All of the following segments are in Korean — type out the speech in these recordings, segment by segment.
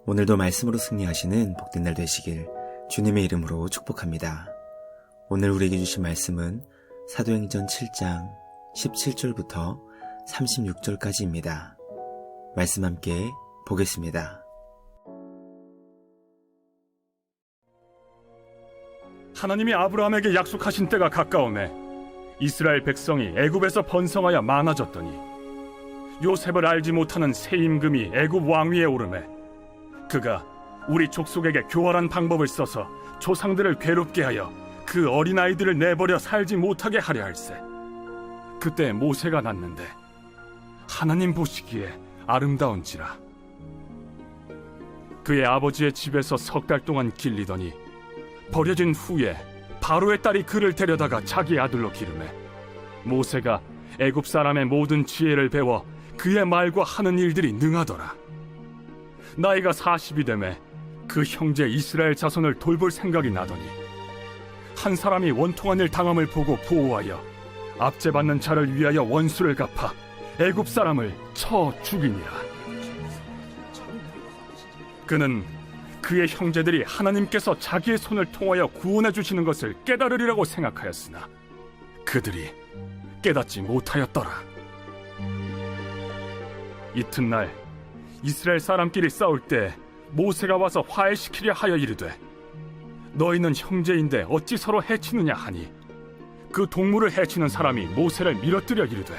오늘도 말씀으로 승리하시는 복된 날 되시길 주님의 이름으로 축복합니다. 오늘 우리에게 주신 말씀은 사도행전 7장 17절부터 36절까지입니다. 말씀 함께 보겠습니다. 하나님이 아브라함에게 약속하신 때가 가까우매 이스라엘 백성이 애굽에서 번성하여 많아졌더니 요셉을 알지 못하는 새 임금이 애굽 왕위에 오르매 그가 우리 족속에게 교활한 방법을 써서 조상들을 괴롭게 하여 그 어린아이들을 내버려 살지 못하게 하려 할세. 그때 모세가 났는데 하나님 보시기에 아름다운지라. 그의 아버지의 집에서 3달 동안 길리더니 버려진 후에 바로의 딸이 그를 데려다가 자기 아들로 기르매 모세가 애굽 사람의 모든 지혜를 배워 그의 말과 하는 일들이 능하더라. 나이가 40이 되매 그 형제 이스라엘 자손을 돌볼 생각이 나더니 한 사람이 원통한 일 당함을 보고 보호하여 압제받는 자를 위하여 원수를 갚아 애굽 사람을 쳐 죽이니라. 그는 그의 형제들이 하나님께서 자기의 손을 통하여 구원해 주시는 것을 깨달으리라고 생각하였으나 그들이 깨닫지 못하였더라. 이튿날 이스라엘 사람끼리 싸울 때 모세가 와서 화해시키려 하여 이르되 너희는 형제인데 어찌 서로 해치느냐 하니 그 동물을 해치는 사람이 모세를 밀어뜨려 이르되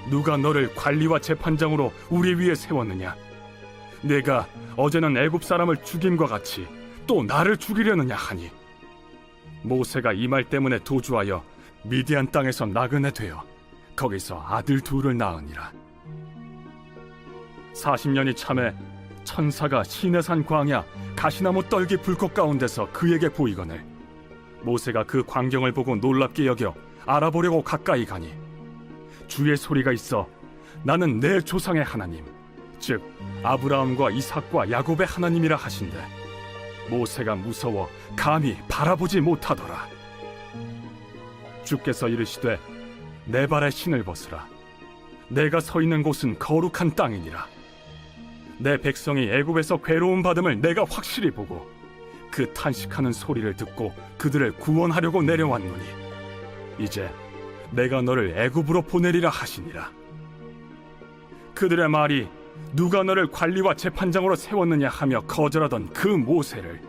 누가 너를 관리와 재판장으로 우리 위에 세웠느냐? 내가 어제는 애굽 사람을 죽임과 같이 또 나를 죽이려느냐 하니 모세가 이 말 때문에 도주하여 미디안 땅에서 나그네 되어 거기서 아들 둘을 낳으니라. 40년이 참에 천사가 시내산 광야 가시나무 떨기 불꽃 가운데서 그에게 보이거늘 모세가 그 광경을 보고 놀랍게 여겨 알아보려고 가까이 가니 주의 소리가 있어 나는 내 조상의 하나님 즉 아브라함과 이삭과 야곱의 하나님이라 하신대 모세가 무서워 감히 바라보지 못하더라. 주께서 이르시되 내 발에 신을 벗으라. 내가 서 있는 곳은 거룩한 땅이니라. 내 백성이 애굽에서 괴로움 받음을 내가 확실히 보고 그 탄식하는 소리를 듣고 그들을 구원하려고 내려왔노니 이제 내가 너를 애굽으로 보내리라 하시니라. 그들의 말이 누가 너를 관리와 재판장으로 세웠느냐 하며 거절하던 그 모세를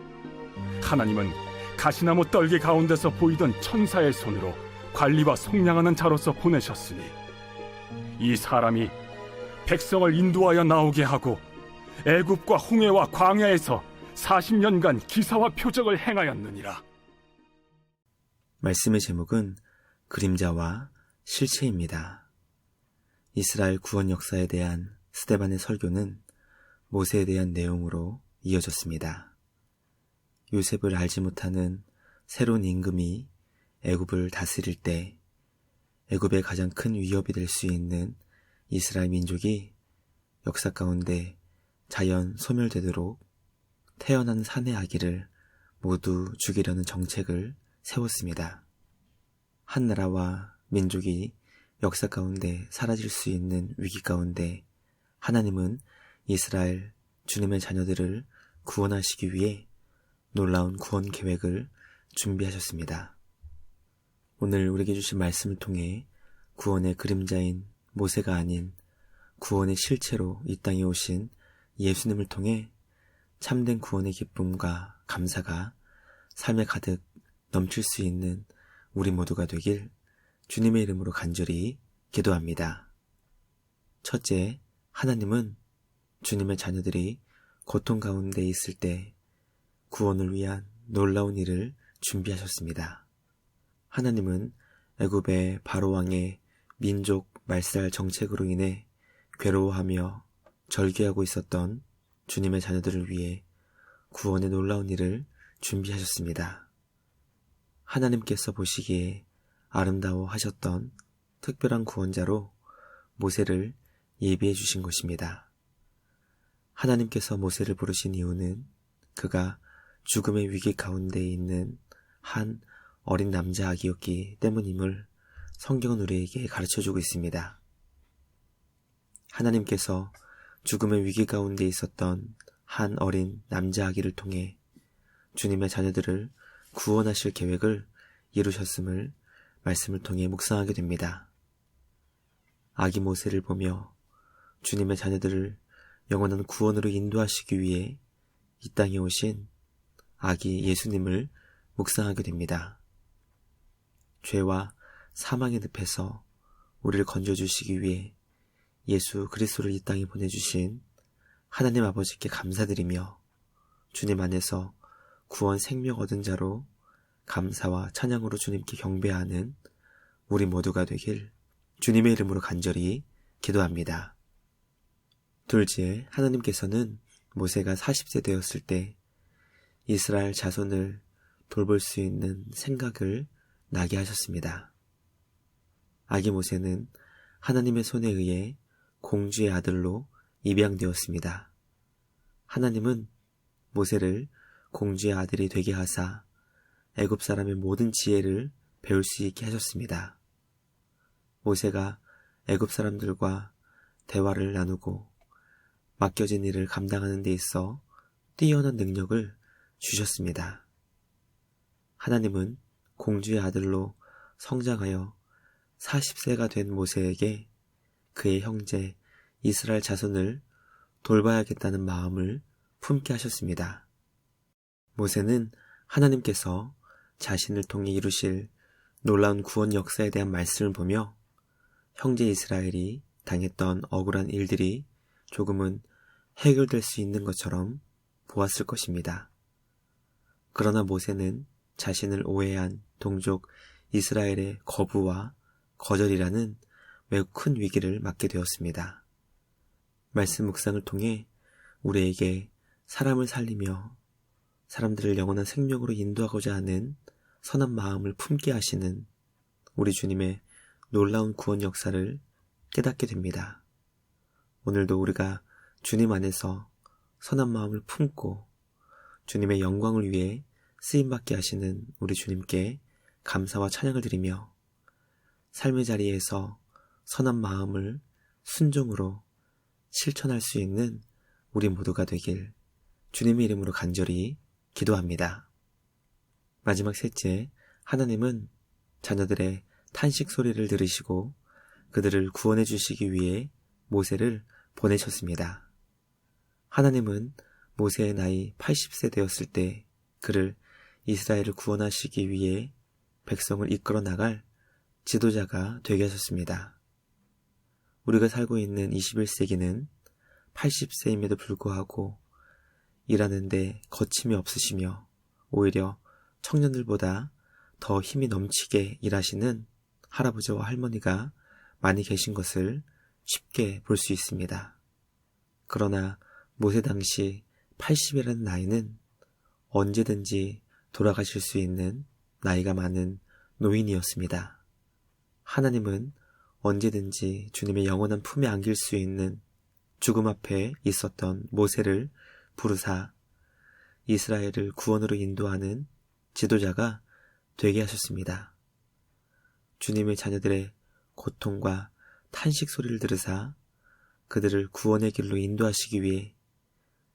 하나님은 가시나무 떨기 가운데서 보이던 천사의 손으로 관리와 속량하는 자로서 보내셨으니 이 사람이 백성을 인도하여 나오게 하고 애굽과 홍해와 광야에서 40년간 기사와 표적을 행하였느니라. 말씀의 제목은 그림자와 실체입니다. 이스라엘 구원 역사에 대한 스데반의 설교는 모세에 대한 내용으로 이어졌습니다. 요셉을 알지 못하는 새로운 임금이 애굽을 다스릴 때 애굽의 가장 큰 위협이 될 수 있는 이스라엘 민족이 역사 가운데 자연 소멸되도록 태어난 사내 아기를 모두 죽이려는 정책을 세웠습니다. 한 나라와 민족이 역사 가운데 사라질 수 있는 위기 가운데 하나님은 이스라엘 주님의 자녀들을 구원하시기 위해 놀라운 구원 계획을 준비하셨습니다. 오늘 우리에게 주신 말씀을 통해 구원의 그림자인 모세가 아닌 구원의 실체로 이 땅에 오신 예수님을 통해 참된 구원의 기쁨과 감사가 삶에 가득 넘칠 수 있는 우리 모두가 되길 주님의 이름으로 간절히 기도합니다. 첫째, 하나님은 주님의 자녀들이 고통 가운데 있을 때 구원을 위한 놀라운 일을 준비하셨습니다. 하나님은 애굽의 바로 왕의 민족 말살 정책으로 인해 괴로워하며 절규하고 있었던 주님의 자녀들을 위해 구원의 놀라운 일을 준비하셨습니다. 하나님께서 보시기에 아름다워 하셨던 특별한 구원자로 모세를 예비해 주신 것입니다. 하나님께서 모세를 부르신 이유는 그가 죽음의 위기 가운데 있는 한 어린 남자 아기였기 때문임을 성경은 우리에게 가르쳐주고 있습니다. 하나님께서 죽음의 위기 가운데 있었던 한 어린 남자 아기를 통해 주님의 자녀들을 구원하실 계획을 이루셨음을 말씀을 통해 묵상하게 됩니다. 아기 모세를 보며 주님의 자녀들을 영원한 구원으로 인도하시기 위해 이 땅에 오신 아기 예수님을 묵상하게 됩니다. 죄와 사망의 늪에서 우리를 건져주시기 위해 예수 그리스도를 이 땅에 보내주신 하나님 아버지께 감사드리며 주님 안에서 구원 생명 얻은 자로 감사와 찬양으로 주님께 경배하는 우리 모두가 되길 주님의 이름으로 간절히 기도합니다. 둘째, 하나님께서는 모세가 40세 되었을 때 이스라엘 자손을 돌볼 수 있는 생각을 나게 하셨습니다. 아기 모세는 하나님의 손에 의해 공주의 아들로 입양되었습니다. 하나님은 모세를 공주의 아들이 되게 하사 애굽 사람의 모든 지혜를 배울 수 있게 하셨습니다. 모세가 애굽 사람들과 대화를 나누고 맡겨진 일을 감당하는 데 있어 뛰어난 능력을 주셨습니다. 하나님은 공주의 아들로 성장하여 40세가 된 모세에게 그의 형제 이스라엘 자손을 돌봐야겠다는 마음을 품게 하셨습니다. 모세는 하나님께서 자신을 통해 이루실 놀라운 구원 역사에 대한 말씀을 보며 형제 이스라엘이 당했던 억울한 일들이 조금은 해결될 수 있는 것처럼 보았을 것입니다. 그러나 모세는 자신을 오해한 동족 이스라엘의 거부와 거절이라는 매우 큰 위기를 맞게 되었습니다. 말씀 묵상을 통해 우리에게 사람을 살리며 사람들을 영원한 생명으로 인도하고자 하는 선한 마음을 품게 하시는 우리 주님의 놀라운 구원 역사를 깨닫게 됩니다. 오늘도 우리가 주님 안에서 선한 마음을 품고 주님의 영광을 위해 쓰임받게 하시는 우리 주님께 감사와 찬양을 드리며 삶의 자리에서 선한 마음을 순종으로 실천할 수 있는 우리 모두가 되길 주님의 이름으로 간절히 기도합니다. 마지막 셋째, 하나님은 자녀들의 탄식 소리를 들으시고 그들을 구원해 주시기 위해 모세를 보내셨습니다. 하나님은 모세의 나이 80세 되었을 때 그를 이스라엘을 구원하시기 위해 백성을 이끌어 나갈 지도자가 되게 하셨습니다. 우리가 살고 있는 21세기는 80세임에도 불구하고 일하는데 거침이 없으시며 오히려 청년들보다 더 힘이 넘치게 일하시는 할아버지와 할머니가 많이 계신 것을 쉽게 볼 수 있습니다. 그러나 모세 당시 80이라는 나이는 언제든지 돌아가실 수 있는 나이가 많은 노인이었습니다. 하나님은 언제든지 주님의 영원한 품에 안길 수 있는 죽음 앞에 있었던 모세를 부르사 이스라엘을 구원으로 인도하는 지도자가 되게 하셨습니다. 주님의 자녀들의 고통과 탄식 소리를 들으사 그들을 구원의 길로 인도하시기 위해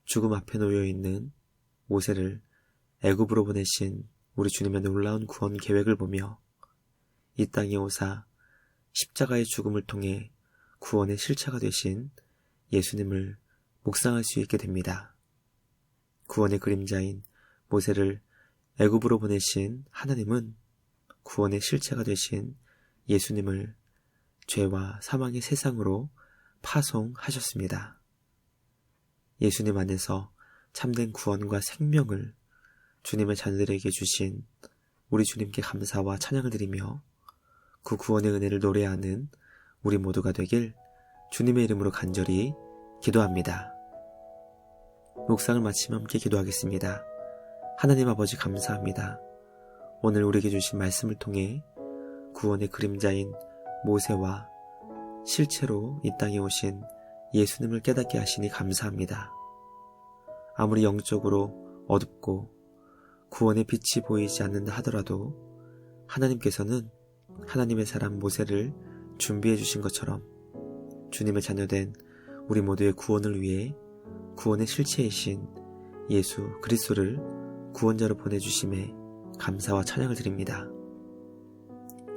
죽음 앞에 놓여있는 모세를 애굽으로 보내신 우리 주님의 놀라운 구원 계획을 보며 이 땅에 오사 십자가의 죽음을 통해 구원의 실체가 되신 예수님을 묵상할 수 있게 됩니다. 구원의 그림자인 모세를 애굽으로 보내신 하나님은 구원의 실체가 되신 예수님을 죄와 사망의 세상으로 파송하셨습니다. 예수님 안에서 참된 구원과 생명을 주님의 자녀들에게 주신 우리 주님께 감사와 찬양을 드리며 그 구원의 은혜를 노래하는 우리 모두가 되길 주님의 이름으로 간절히 기도합니다. 묵상을 마치며 함께 기도하겠습니다. 하나님 아버지 감사합니다. 오늘 우리에게 주신 말씀을 통해 구원의 그림자인 모세와 실체로 이 땅에 오신 예수님을 깨닫게 하시니 감사합니다. 아무리 영적으로 어둡고 구원의 빛이 보이지 않는다 하더라도 하나님께서는 하나님의 사람 모세를 준비해 주신 것처럼 주님의 자녀된 우리 모두의 구원을 위해 구원의 실체이신 예수 그리스도를 구원자로 보내주심에 감사와 찬양을 드립니다.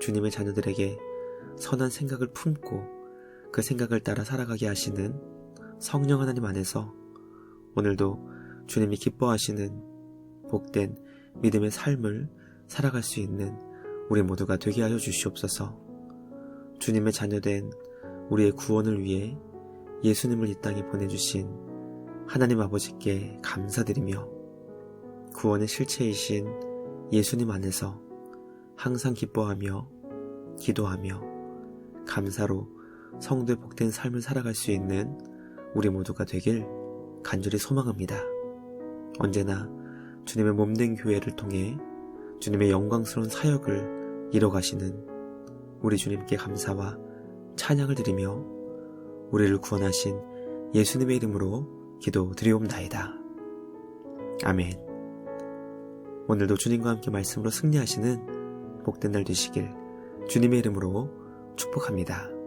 주님의 자녀들에게 선한 생각을 품고 그 생각을 따라 살아가게 하시는 성령 하나님 안에서 오늘도 주님이 기뻐하시는 복된 믿음의 삶을 살아갈 수 있는 우리 모두가 되게 하여 주시옵소서. 주님의 자녀된 우리의 구원을 위해 예수님을 이 땅에 보내주신 하나님 아버지께 감사드리며 구원의 실체이신 예수님 안에서 항상 기뻐하며 기도하며 감사로 성도의 복된 삶을 살아갈 수 있는 우리 모두가 되길 간절히 소망합니다. 언제나 주님의 몸된 교회를 통해 주님의 영광스러운 사역을 이뤄가시는 우리 주님께 감사와 찬양을 드리며 우리를 구원하신 예수님의 이름으로 기도드리옵나이다. 아멘. 오늘도 주님과 함께 말씀으로 승리하시는 복된 날 되시길 주님의 이름으로 축복합니다.